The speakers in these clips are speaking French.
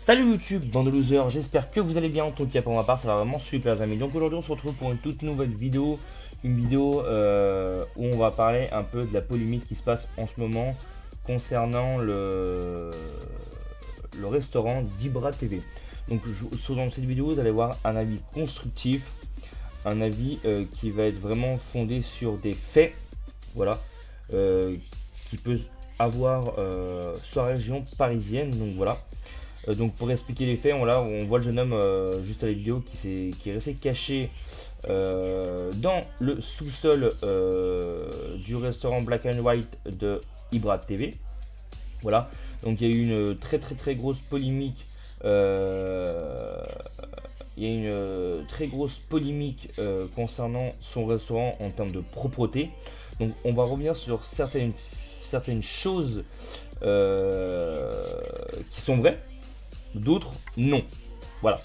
Salut YouTube, bande de losers, j'espère que vous allez bien. En tout cas pour ma part ça va vraiment super les amis. Donc aujourd'hui on se retrouve pour une toute nouvelle vidéo. Une vidéo où on va parler un peu de la polémique qui se passe en ce moment concernant le restaurant d'Ibra TV. Donc dans cette vidéo vous allez voir un avis constructif, un avis qui va être vraiment fondé sur des faits, voilà, qui peut avoir sur la région parisienne. Donc voilà. Donc pour expliquer les faits, on voit le jeune homme juste à la vidéo qui est resté caché dans le sous-sol du restaurant Black and White de Ibra TV. Voilà, donc il y a eu une très grosse polémique. Concernant son restaurant en termes de propreté. Donc on va revenir sur certaines choses qui sont vraies, d'autres non. Voilà.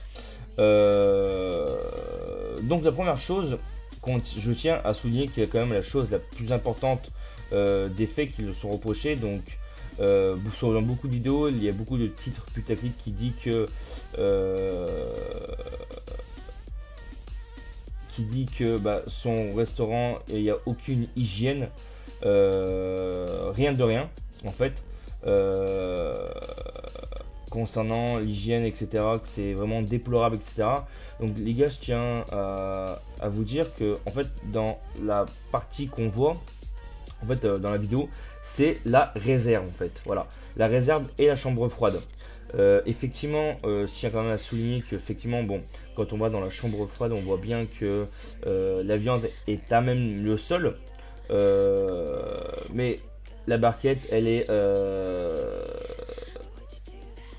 Donc la première chose, je tiens à souligner qu'il y a quand même la chose la plus importante des faits qui le sont reprochés. Donc dans beaucoup de vidéos, il y a beaucoup de titres putaclic qui dit que son restaurant, il n'y a aucune hygiène, rien de rien en fait. Concernant l'hygiène, etc., que c'est vraiment déplorable, etc. Donc les gars, je tiens à vous dire que en fait dans la partie qu'on voit en fait dans la vidéo, c'est la réserve en fait, voilà, la réserve et la chambre froide. Effectivement, je tiens quand même à souligner que effectivement, bon, quand on va dans la chambre froide, on voit bien que la viande est à même le sol, mais la barquette, elle est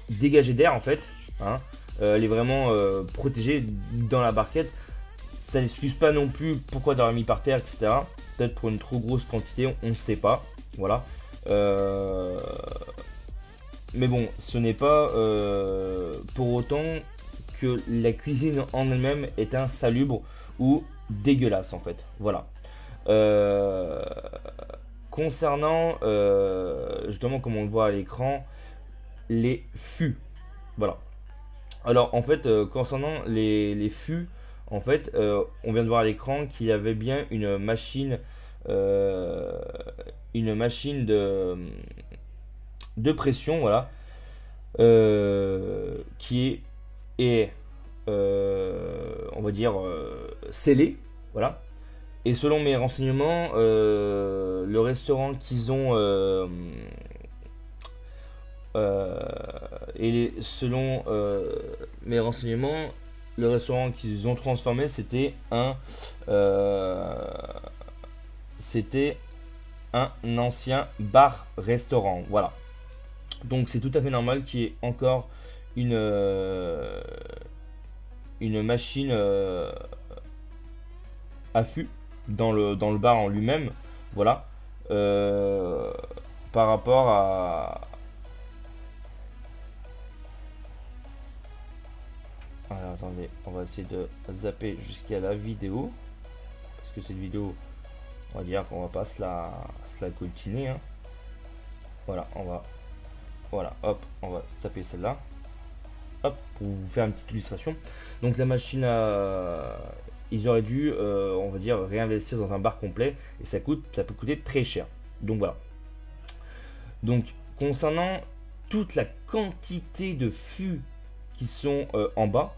dégagée d'air en fait, hein. Elle est vraiment protégée dans la barquette. Ça n'excuse pas non plus pourquoi d'avoir mis par terre, etc. Peut-être pour une trop grosse quantité, on ne sait pas. Voilà. Mais bon, ce n'est pas pour autant que la cuisine en elle-même est insalubre ou dégueulasse en fait. Voilà. Concernant justement, comme on le voit à l'écran, les fûts. Voilà. Alors en fait, concernant les fûts, en fait, on vient de voir à l'écran qu'il y avait bien une machine de pression, voilà, qui est on va dire scellée, voilà. Et selon mes renseignements, le restaurant qu'ils ont selon mes renseignements, le restaurant qu'ils ont transformé, c'était un ancien bar-restaurant. Voilà. Donc c'est tout à fait normal qu'il y ait encore une machine à fût dans le bar en lui-même. Voilà. Par rapport à... Alors attendez, on va essayer de zapper jusqu'à la vidéo. Parce que cette vidéo, on va dire qu'on va pas se la coltiner, hein. Voilà, hop, on va se taper celle-là. Hop, pour vous faire une petite illustration. Donc la machine ils auraient dû, on va dire, réinvestir dans un bar complet. Et ça peut coûter très cher. Donc voilà. Donc concernant toute la quantité de fûts qui sont en bas,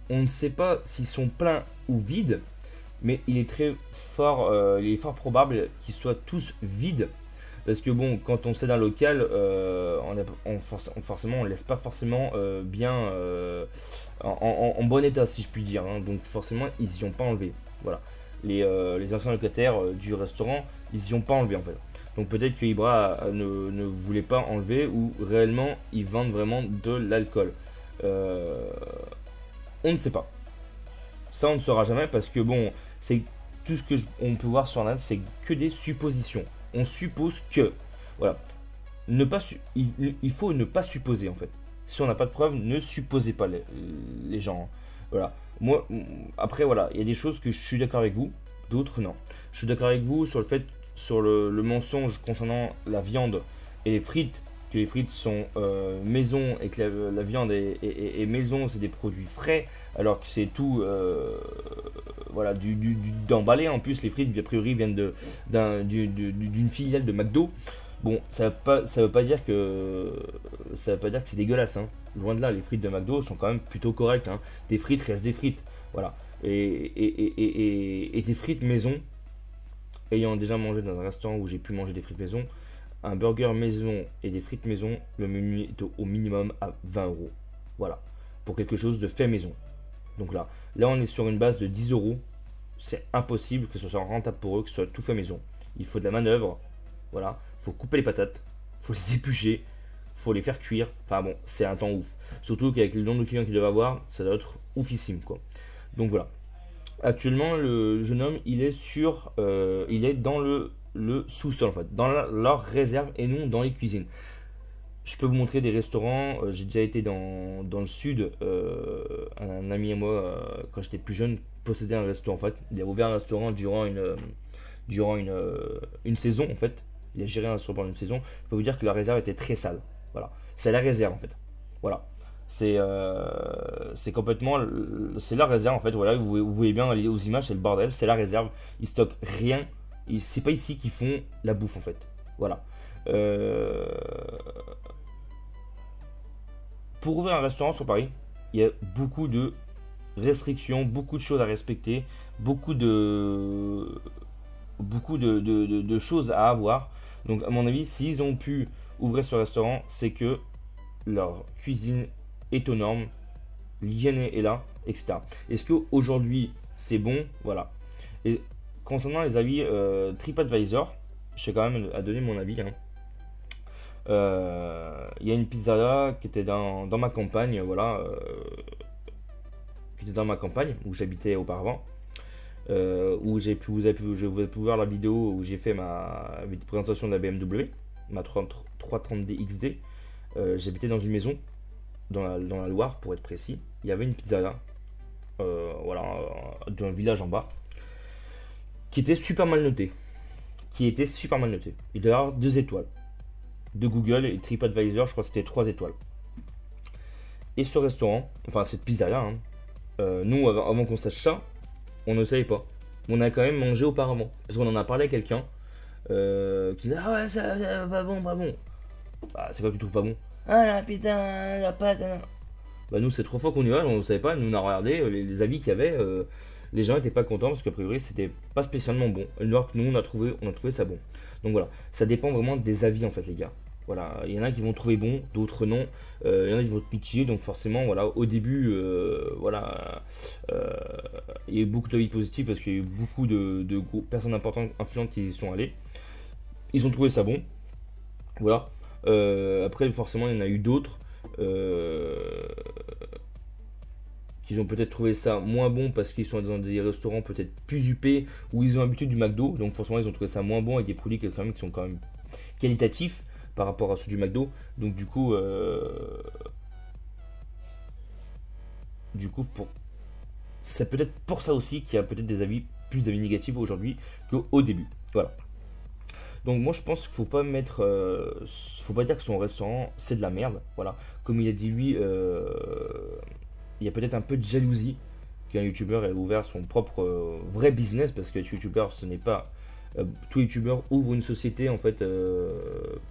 on ne sait pas s'ils sont pleins ou vides, mais il est fort probable qu'ils soient tous vides, parce que bon, quand on sait d'un local, forcément on laisse pas forcément bien en bon état, si je puis dire, hein. Donc forcément ils y ont pas enlevé, voilà, les anciens locataires du restaurant, ils y ont pas enlevé en fait. Donc peut-être que Ibra ne voulait pas enlever, ou réellement ils vendent vraiment de l'alcool. On ne sait pas. Ça on ne saura jamais, parce que bon, c'est tout ce que on peut voir sur internet, c'est que des suppositions. On suppose que, voilà, il faut ne pas supposer en fait. Si on n'a pas de preuves, ne supposez pas les gens, hein. Voilà. Moi, après voilà, il y a des choses que je suis d'accord avec vous, d'autres non. Je suis d'accord avec vous sur le mensonge concernant la viande et les frites. que les frites sont maison et que la viande est maison, c'est des produits frais, alors que c'est tout voilà, d'emballé. En plus, les frites, a priori, viennent d'une filiale de McDo. Bon, ça veut pas dire que c'est dégueulasse, hein. Loin de là, les frites de McDo sont quand même plutôt correctes, hein. Des frites restent des frites, voilà. Et des frites maison, ayant déjà mangé dans un restaurant où j'ai pu manger des frites maison, un burger maison et des frites maison, le menu est au minimum à 20 €. Voilà, pour quelque chose de fait maison. Donc là on est sur une base de 10 €. C'est impossible que ce soit rentable pour eux, que ce soit tout fait maison. Il faut de la manœuvre, voilà. Il faut couper les patates, il faut les éplucher, il faut les faire cuire. Enfin bon, c'est un temps ouf. Surtout qu'avec le nombre de clients qu'ils doivent avoir, ça doit être oufissime, quoi. Donc voilà. Actuellement, le jeune homme, il est dans le sous-sol, en fait, dans leur réserve et non dans les cuisines. Je peux vous montrer des restaurants. J'ai déjà été dans le sud. Un ami et moi, quand j'étais plus jeune, possédait un restaurant. En fait, il a ouvert un restaurant durant une saison. En fait, il a géré un restaurant pendant une saison. Je peux vous dire que la réserve était très sale. Voilà, c'est la réserve en fait. Voilà, c'est complètement, c'est la réserve en fait. Voilà, vous voyez bien aux images, c'est le bordel, c'est la réserve. Ils stockent rien. C'est pas ici qu'ils font la bouffe en fait. Voilà. Euh, pour ouvrir un restaurant sur Paris, il y a beaucoup de restrictions, beaucoup de choses à respecter, beaucoup de choses à avoir. Donc à mon avis, s'ils ont pu ouvrir ce restaurant, c'est que leur cuisine est aux normes, l'hygiène est là, etc. Est-ce qu'aujourd'hui c'est bon? Voilà. Et concernant les avis TripAdvisor, je sais quand même à donner mon avis, hein. Il y a une pizzeria qui était dans ma campagne, voilà, qui était dans ma campagne où j'habitais auparavant, où je vous ai pu voir la vidéo où j'ai fait ma présentation de la BMW, ma 330D XD. J'habitais dans une maison dans la Loire pour être précis. Il y avait une pizzeria, voilà, d'un village en bas, qui était super mal notée. Il devait avoir 2 étoiles de Google et TripAdvisor, je crois que c'était 3 étoiles. Et ce restaurant, enfin cette pizzeria, hein, nous avant qu'on sache ça, on ne savait pas. On a quand même mangé auparavant. Parce qu'on en a parlé à quelqu'un qui disait: ah ouais, ça pas bon, pas bon. Bah, c'est quoi que tu trouves pas bon? Ah la putain, la pâte. Bah, nous, c'est 3 fois qu'on y va, on ne savait pas. Nous, on a regardé les avis qu'il y avait. Les gens n'étaient pas contents parce qu'a priori, c'était pas spécialement bon. Alors que nous, on a trouvé ça bon. Donc voilà, ça dépend vraiment des avis en fait, les gars. Voilà, il y en a qui vont trouver bon, d'autres non. Il y en a qui vont être mitigés, donc forcément, voilà, au début, voilà, il y a eu beaucoup d'avis positifs parce qu'il y a eu beaucoup de personnes importantes, influentes qui y sont allées. Ils ont trouvé ça bon, voilà. Après, forcément, il y en a eu d'autres qui ont peut-être trouvé ça moins bon parce qu'ils sont dans des restaurants peut-être plus huppés où ils ont l'habitude du McDo, donc forcément, ils ont trouvé ça moins bon avec des produits qui sont quand même qualitatifs par rapport à ceux du McDo. Donc du coup, c'est peut-être pour ça aussi qu'il y a peut-être plus d'avis négatifs aujourd'hui qu'au début. Voilà. Donc moi je pense qu'il faut pas dire que son restaurant c'est de la merde. Voilà. Comme il a dit lui, il y a peut-être un peu de jalousie qu'un youtubeur ait ouvert son propre vrai business, parce que être youtubeur ce n'est pas tous les youtubeurs ouvrent une société en fait,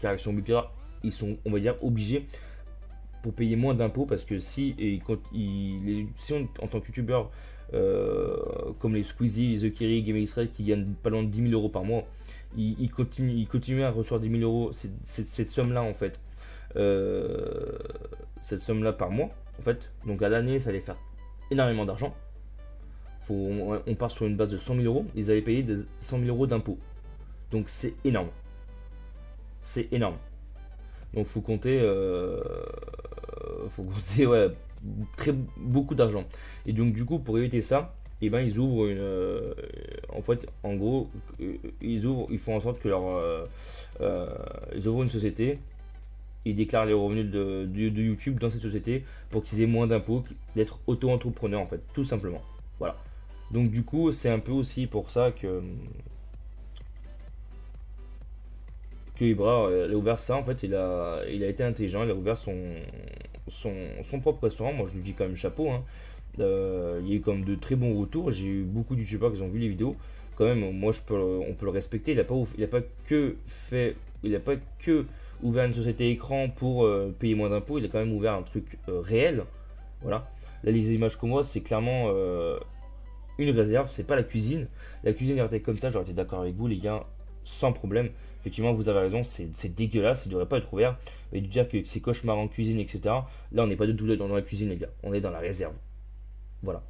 car ils sont, on va dire, obligés pour payer moins d'impôts, parce que si en tant que youtubeur comme les Squeezie, The Kiri, GameXRed qui gagnent pas loin de 10 000 € par mois, ils continuent à recevoir 10 000 €, cette somme là en fait, cette somme là par mois en fait, donc à l'année ça allait faire énormément d'argent. On part sur une base de 100 000 €, ils avaient payé 100 000 € d'impôts. Donc c'est énorme. C'est énorme. Donc faut compter ouais, beaucoup d'argent. Et donc du coup pour éviter ça, et ben ils ouvrent en fait, en gros, ils font en sorte que ils ouvrent une société. Ils déclarent les revenus de YouTube dans cette société pour qu'ils aient moins d'impôts, d'être auto-entrepreneur en fait, tout simplement. Voilà. Donc du coup, c'est un peu aussi pour ça que Ibra, il a ouvert ça, en fait, il a été intelligent, il a ouvert son propre restaurant. Moi, je lui dis quand même chapeau, hein. Il y a eu quand même de très bons retours. J'ai eu beaucoup de youtubeurs qui ont vu les vidéos. Quand même, moi, on peut le respecter. Il a pas que fait, il a pas que ouvert une société écran pour payer moins d'impôts. Il a quand même ouvert un truc réel. Voilà. Là, les images qu'on voit, c'est clairement une réserve. C'est pas la cuisine. La cuisine aurait été comme ça, j'aurais été d'accord avec vous, les gars, sans problème. Effectivement, vous avez raison, c'est dégueulasse, ça ne devrait pas être ouvert. Mais de dire que c'est cauchemar en cuisine, etc. Là, on n'est pas du tout dans la cuisine, les gars. On est dans la réserve. Voilà.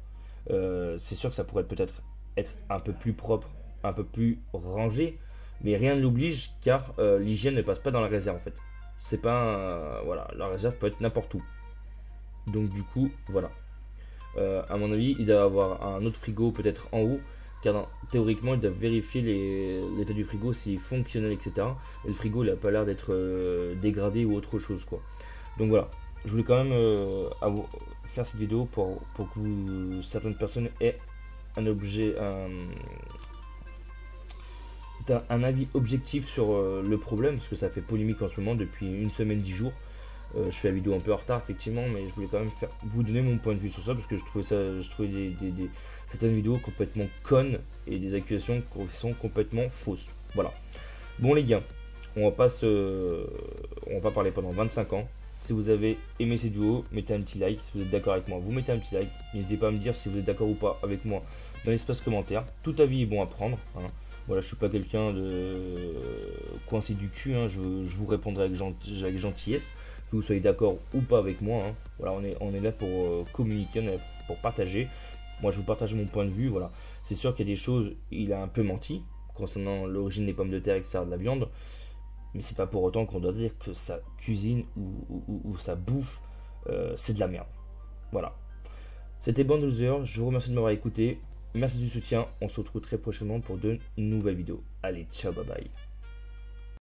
C'est sûr que ça pourrait peut-être être un peu plus propre, un peu plus rangé, mais rien ne l'oblige car l'hygiène ne passe pas dans la réserve en fait. C'est pas voilà, la réserve peut être n'importe où. Donc du coup, voilà. À mon avis, il doit avoir un autre frigo peut-être en haut, car théoriquement, il doit vérifier l'état du frigo s'il est fonctionnel, etc. Et le frigo, il n'a pas l'air d'être dégradé ou autre chose quoi. Donc voilà. Je voulais quand même faire cette vidéo pour que certaines personnes aient un avis objectif sur le problème, parce que ça fait polémique en ce moment depuis une semaine, 10 jours. Je fais la vidéo un peu en retard effectivement, mais je voulais quand même vous donner mon point de vue sur ça, parce que je trouvais certaines vidéos complètement connes et des accusations qui sont complètement fausses. Voilà. Bon les gars, on va pas parler pendant 25 ans. Si vous avez aimé cette vidéo, mettez un petit like. Si vous êtes d'accord avec moi, vous mettez un petit like. N'hésitez pas à me dire si vous êtes d'accord ou pas avec moi dans l'espace commentaire. Tout avis est bon à prendre, hein. Voilà, je suis pas quelqu'un de coincé du cul, hein. Je vous répondrai avec gentillesse, que vous soyez d'accord ou pas avec moi, hein. Voilà, on est là pour communiquer, on est là pour partager. Moi, je vous partage mon point de vue. Voilà, c'est sûr qu'il y a des choses, il a un peu menti concernant l'origine des pommes de terre, etc., de la viande. Mais c'est pas pour autant qu'on doit dire que sa cuisine ou sa bouffe, c'est de la merde. Voilà. C'était Loser, je vous remercie de m'avoir écouté. Merci du soutien. On se retrouve très prochainement pour de nouvelles vidéos. Allez, ciao, bye bye.